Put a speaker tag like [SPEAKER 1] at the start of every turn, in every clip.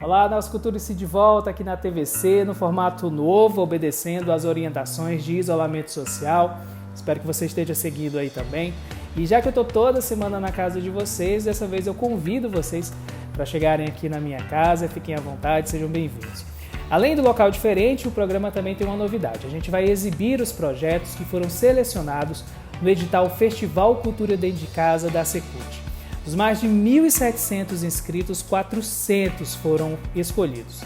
[SPEAKER 1] Olá, nosso Cultura-se de volta aqui na TVC, no formato novo, obedecendo às orientações de isolamento social. Espero que você esteja seguindo aí também. E já que eu estou toda semana na casa de vocês, dessa vez eu convido vocês para chegarem aqui na minha casa, fiquem à vontade, sejam bem-vindos. Além do local diferente, o programa também tem uma novidade. A gente vai exibir os projetos que foram selecionados no edital Festival Cultura Dentro de Casa da Secult. Dos mais de 1.700 inscritos, 400 foram escolhidos.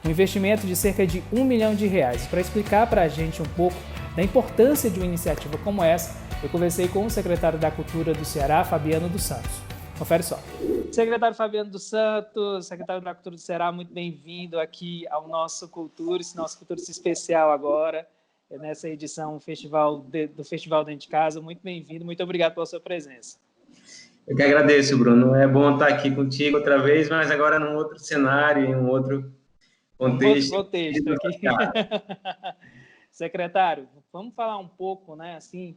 [SPEAKER 1] Um investimento de cerca de R$1 milhão. Para explicar para a gente um pouco da importância de uma iniciativa como essa, eu conversei com o secretário da Cultura do Ceará, Fabiano dos Santos. Confere só. Secretário Fabiano dos Santos, secretário da Cultura do Ceará, muito bem-vindo aqui ao nosso Cultura, esse nosso Cultura especial agora, nessa edição do Festival Dentro de Casa. Muito bem-vindo, muito obrigado pela sua presença.
[SPEAKER 2] Eu que agradeço, Bruno. É bom estar aqui contigo outra vez, mas agora num outro cenário, em um outro contexto.
[SPEAKER 1] Aqui. Secretário, vamos falar um pouco, né, assim,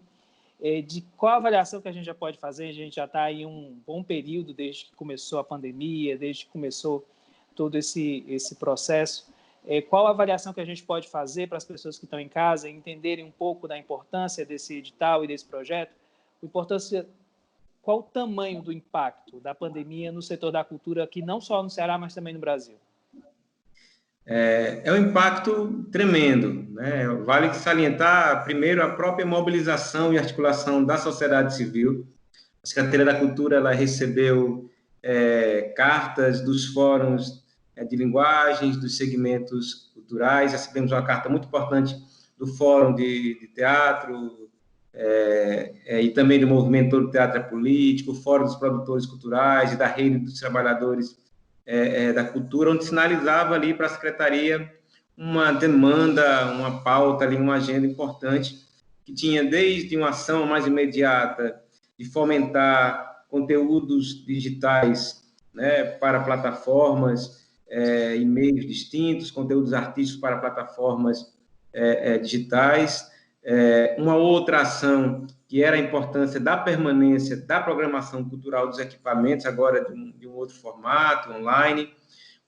[SPEAKER 1] de qual a avaliação que a gente já pode fazer. A gente já está em um bom período desde que começou a pandemia, desde que começou todo esse processo. Qual a avaliação que a gente pode fazer para as pessoas que estão em casa entenderem um pouco da importância desse edital e desse projeto? Qual o tamanho do impacto da pandemia no setor da cultura aqui, não só no Ceará, mas também no Brasil?
[SPEAKER 2] É um impacto tremendo, né? Vale salientar, primeiro, a própria mobilização e articulação da sociedade civil. A Secretaria da Cultura ela recebeu cartas dos fóruns de linguagens, dos segmentos culturais. Recebemos uma carta muito importante do Fórum de Teatro, e também do Movimento do Teatro Político, o Fórum dos Produtores Culturais e da Rede dos Trabalhadores da Cultura, onde sinalizava ali para a Secretaria uma demanda, uma pauta, ali, uma agenda importante, que tinha desde uma ação mais imediata de fomentar conteúdos digitais, né, para plataformas e meios distintos, conteúdos artísticos para plataformas digitais. Uma outra ação que era a importância da permanência da programação cultural dos equipamentos, agora de um outro formato, online.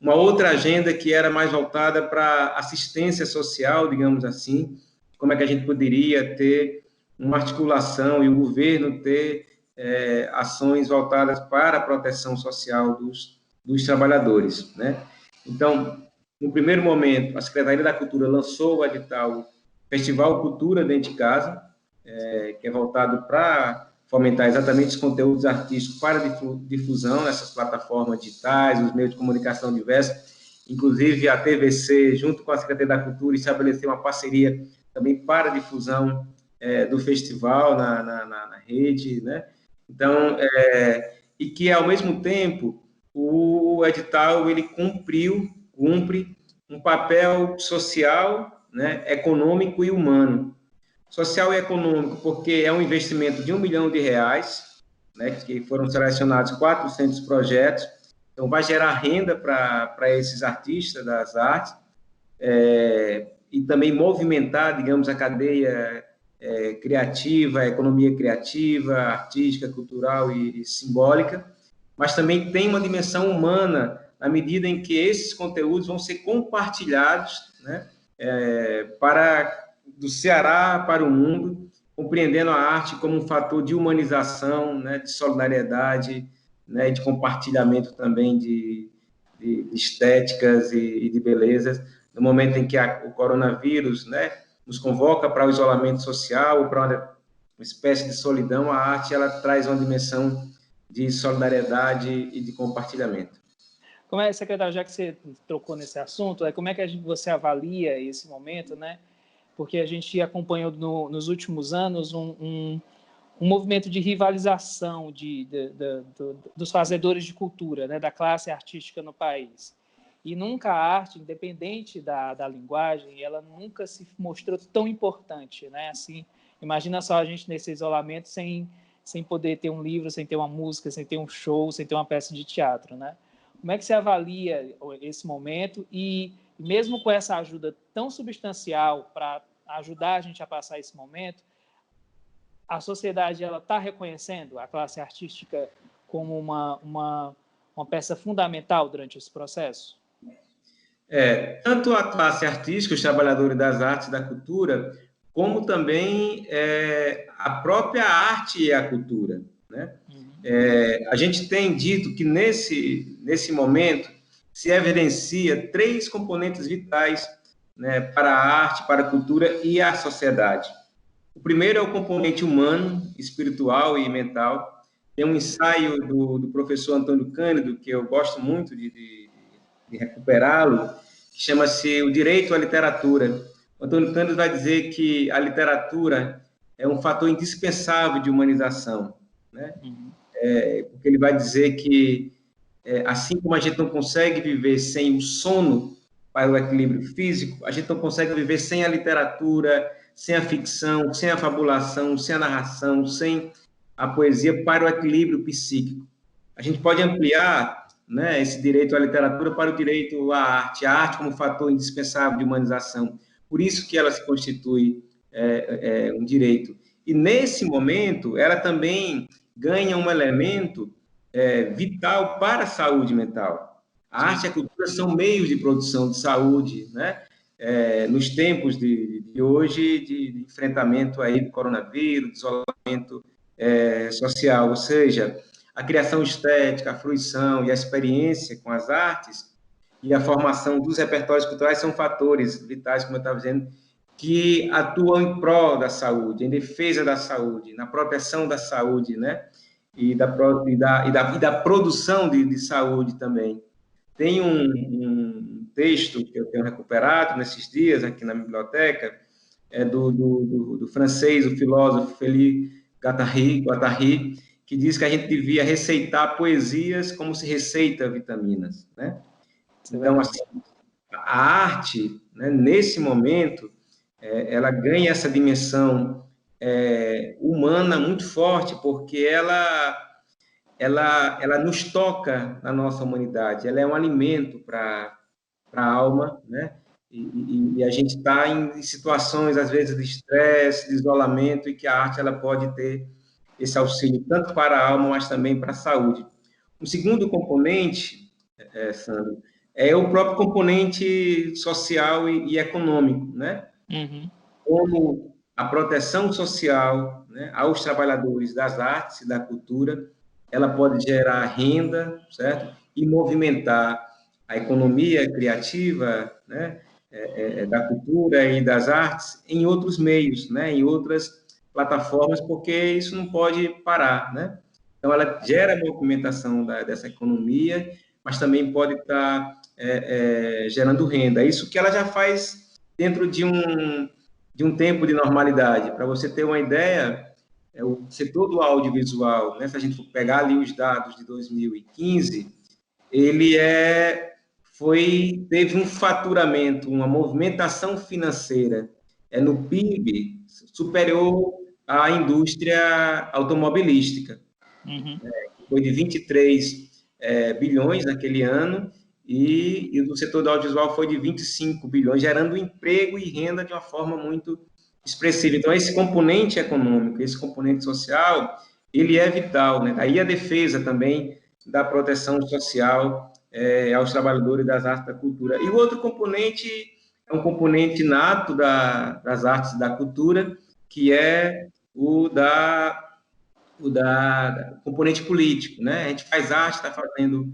[SPEAKER 2] Uma outra agenda que era mais voltada para assistência social, digamos assim, como é que a gente poderia ter uma articulação e o governo ter ações voltadas para a proteção social dos trabalhadores, né? Então, no primeiro momento, a Secretaria da Cultura lançou o edital Festival Cultura Dentro de Casa, que é voltado para fomentar exatamente os conteúdos artísticos para difusão nessas plataformas digitais, os meios de comunicação diversos. Inclusive, a TVC, junto com a Secretaria da Cultura, estabeleceu uma parceria também para difusão do festival na rede, né? Então, e que, ao mesmo tempo, o edital ele cumpre um papel social, né, econômico e humano. Social e econômico, porque é um investimento de R$1 milhão, né, que foram selecionados 400 projetos, então vai gerar renda para esses artistas das artes, e também movimentar, digamos, a cadeia criativa, a economia criativa, artística, cultural e simbólica, mas também tem uma dimensão humana, na medida em que esses conteúdos vão ser compartilhados, né, do Ceará para o mundo, compreendendo a arte como um fator de humanização, né, de solidariedade, né, de compartilhamento também de estéticas e de belezas, no momento em que o coronavírus, né, nos convoca para o isolamento social, para uma espécie de solidão, a arte ela traz uma dimensão de solidariedade e de compartilhamento.
[SPEAKER 1] Como é, secretário, já que você trocou nesse assunto, como é que você avalia esse momento, né? Porque a gente acompanhou nos últimos anos um movimento de rivalização dos fazedores de cultura, né, da classe artística no país. E nunca a arte, independente da linguagem, ela nunca se mostrou tão importante, né? Assim, imagina só a gente nesse isolamento sem poder ter um livro, sem ter uma música, sem ter um show, sem ter uma peça de teatro, né? Como é que você avalia esse momento e mesmo com essa ajuda tão substancial para ajudar a gente a passar esse momento, a sociedade ela está reconhecendo a classe artística como uma peça fundamental durante esse processo?
[SPEAKER 2] Tanto a classe artística, os trabalhadores das artes e da cultura, como também a própria arte e a cultura, né? A gente tem dito que nesse momento se evidencia três componentes vitais, né, para a arte, para a cultura e a sociedade. O primeiro é o componente humano, espiritual e mental. Tem um ensaio do professor Antônio Cândido, que eu gosto muito de recuperá-lo, que chama-se O Direito à Literatura. O Antônio Cândido vai dizer que a literatura é um fator indispensável de humanização, né? Porque ele vai dizer que, assim como a gente não consegue viver sem o sono para o equilíbrio físico, a gente não consegue viver sem a literatura, sem a ficção, sem a fabulação, sem a narração, sem a poesia para o equilíbrio psíquico. A gente pode ampliar, né, esse direito à literatura para o direito à arte, a arte como fator indispensável de humanização. Por isso que ela se constitui um direito. E, nesse momento, ela também ganha um elemento vital para a saúde mental. A arte e a cultura são meios de produção de saúde, né? Nos tempos de hoje, de enfrentamento aí do coronavírus, de isolamento social, ou seja, a criação estética, a fruição e a experiência com as artes e a formação dos repertórios culturais são fatores vitais, como eu estava dizendo, que atuam em prol da saúde, em defesa da saúde, na proteção da saúde, né? E da produção de saúde também. Tem um texto que eu tenho recuperado nesses dias aqui na biblioteca, do francês, o filósofo Félix Guattari, que diz que a gente devia receitar poesias como se receita vitaminas, né? Então, assim, a arte, né, nesse momento, ela ganha essa dimensão humana muito forte, porque ela nos toca na nossa humanidade, ela é um alimento para a alma, né? E a gente está em situações, às vezes, de estresse, de isolamento, e que a arte ela pode ter esse auxílio tanto para a alma, mas também para a saúde. Um segundo componente, Sandro, é o próprio componente social e econômico, né? Como a proteção social, né, aos trabalhadores das artes e da cultura, ela pode gerar renda, certo? E movimentar a economia criativa, né, da cultura e das artes em outros meios, né, em outras plataformas, porque isso não pode parar, né? Então, ela gera movimentação dessa economia, mas também pode estar gerando renda. Isso que ela já faz dentro de um tempo de normalidade. Para você ter uma ideia, o setor do audiovisual, né, se a gente for pegar ali os dados de 2015, ele teve um faturamento, uma movimentação financeira no PIB superior à indústria automobilística. Foi de 23 bilhões naquele ano, e o setor do audiovisual foi de 25 bilhões, gerando emprego e renda de uma forma muito expressiva. Então, esse componente econômico, esse componente social, ele é vital, né? Daí a defesa também da proteção social aos trabalhadores das artes e da cultura. E o outro componente é um componente nato das artes e da cultura, que é o componente político, né? A gente faz arte, está fazendo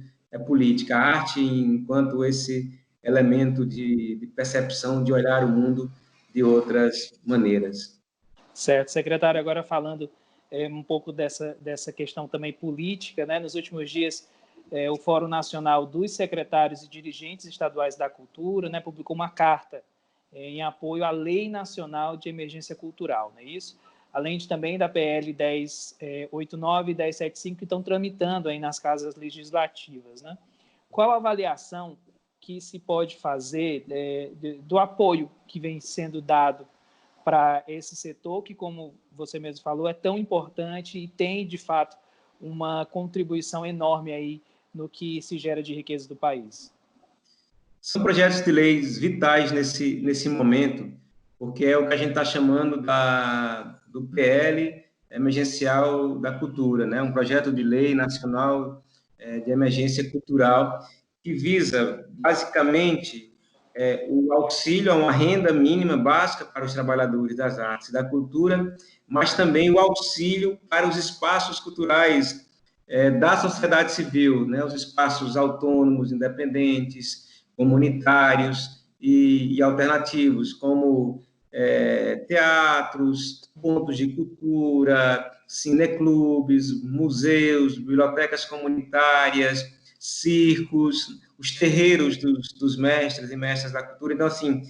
[SPEAKER 2] política. A arte enquanto esse elemento de percepção, de olhar o mundo de outras maneiras.
[SPEAKER 1] Certo, secretário, agora falando um pouco dessa questão também política, né? Nos últimos dias, o Fórum Nacional dos Secretários e Dirigentes Estaduais da Cultura, né, publicou uma carta em apoio à Lei Nacional de Emergência Cultural, não é isso? Além também da PL 1089 e 1075, que estão tramitando aí nas casas legislativas, né? Qual a avaliação que se pode fazer do apoio que vem sendo dado para esse setor, que, como você mesmo falou, é tão importante e tem, de fato, uma contribuição enorme aí no que se gera de riqueza do país?
[SPEAKER 2] São projetos de leis vitais nesse momento, porque é o que a gente está chamando do PL emergencial da cultura, né? Um projeto de lei nacional de emergência cultural que visa, basicamente, o auxílio a uma renda mínima básica para os trabalhadores das artes e da cultura, mas também o auxílio para os espaços culturais da sociedade civil, né? Os espaços autônomos, independentes, comunitários e alternativos, como teatros, pontos de cultura, cineclubes, museus, bibliotecas comunitárias, circos, os terreiros dos mestres e mestras da cultura. Então, assim,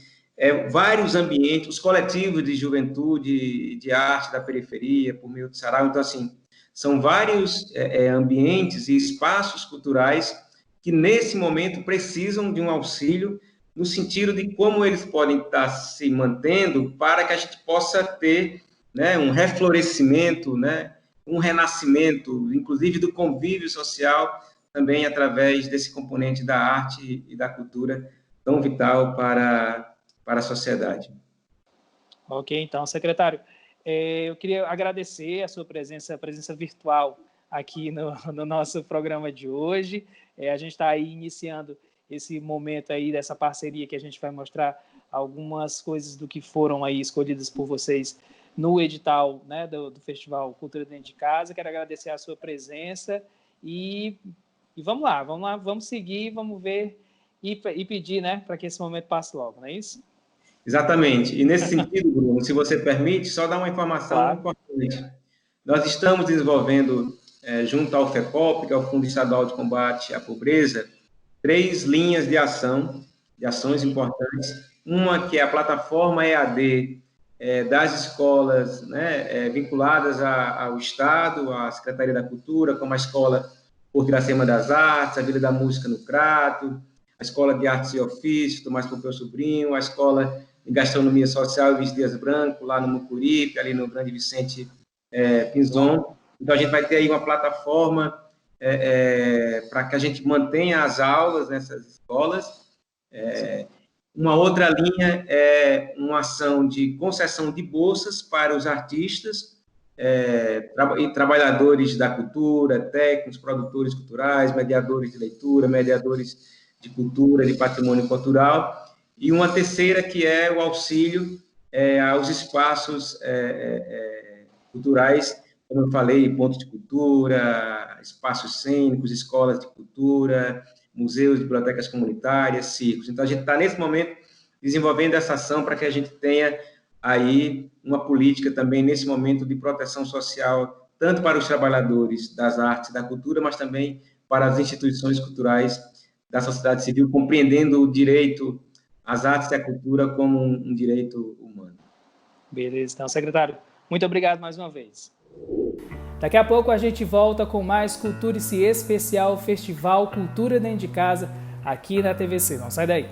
[SPEAKER 2] vários ambientes, os coletivos de juventude, de arte da periferia, por meio do sarau. Então, assim, são vários ambientes e espaços culturais que, nesse momento, precisam de um auxílio no sentido de como eles podem estar se mantendo para que a gente possa ter, né, um reflorescimento, né, um renascimento, inclusive do convívio social, também através desse componente da arte e da cultura tão vital para a sociedade.
[SPEAKER 1] Ok, então, secretário, eu queria agradecer a sua presença, a presença virtual aqui no nosso programa de hoje. A gente está aí iniciando esse momento aí dessa parceria que a gente vai mostrar algumas coisas do que foram aí escolhidas por vocês no edital, né, do Festival Cultura Dentro de Casa. Quero agradecer a sua presença e vamos lá, vamos seguir, vamos ver e pedir, né, para que esse momento passe logo, não é isso?
[SPEAKER 2] Exatamente. E nesse sentido, Bruno, se você permite, só dar uma informação importante. Nós estamos desenvolvendo, junto ao FECOP, que é o Fundo Estadual de Combate à Pobreza, 3 linhas de ação, de ações importantes. Uma que é a plataforma EAD das escolas, né, vinculadas ao Estado, à Secretaria da Cultura, como a Escola Porto Iracema das Artes, a Vila da Música no Crato, a Escola de Artes e Ofícios, Tomás Pompeu Sobrinho, a Escola de Gastronomia Social Luiz Dias Branco, lá no Mucuripe, ali no Grande Vicente Pinzon. Então, a gente vai ter aí uma plataforma para que a gente mantenha as aulas nessas escolas. Uma outra linha é uma ação de concessão de bolsas para os artistas e trabalhadores da cultura, técnicos, produtores culturais, mediadores de leitura, mediadores de cultura, de patrimônio cultural. E uma terceira que é o auxílio aos espaços culturais, como eu falei, pontos de cultura, espaços cênicos, escolas de cultura, museus, bibliotecas comunitárias, circos. Então, a gente está, nesse momento, desenvolvendo essa ação para que a gente tenha aí uma política também, nesse momento, de proteção social, tanto para os trabalhadores das artes e da cultura, mas também para as instituições culturais da sociedade civil, compreendendo o direito às artes e à cultura como um direito humano.
[SPEAKER 1] Beleza, então, secretário, muito obrigado mais uma vez. Daqui a pouco a gente volta com mais Cultura-se Especial Festival Cultura Dentro de Casa aqui na TVC. Não sai daí.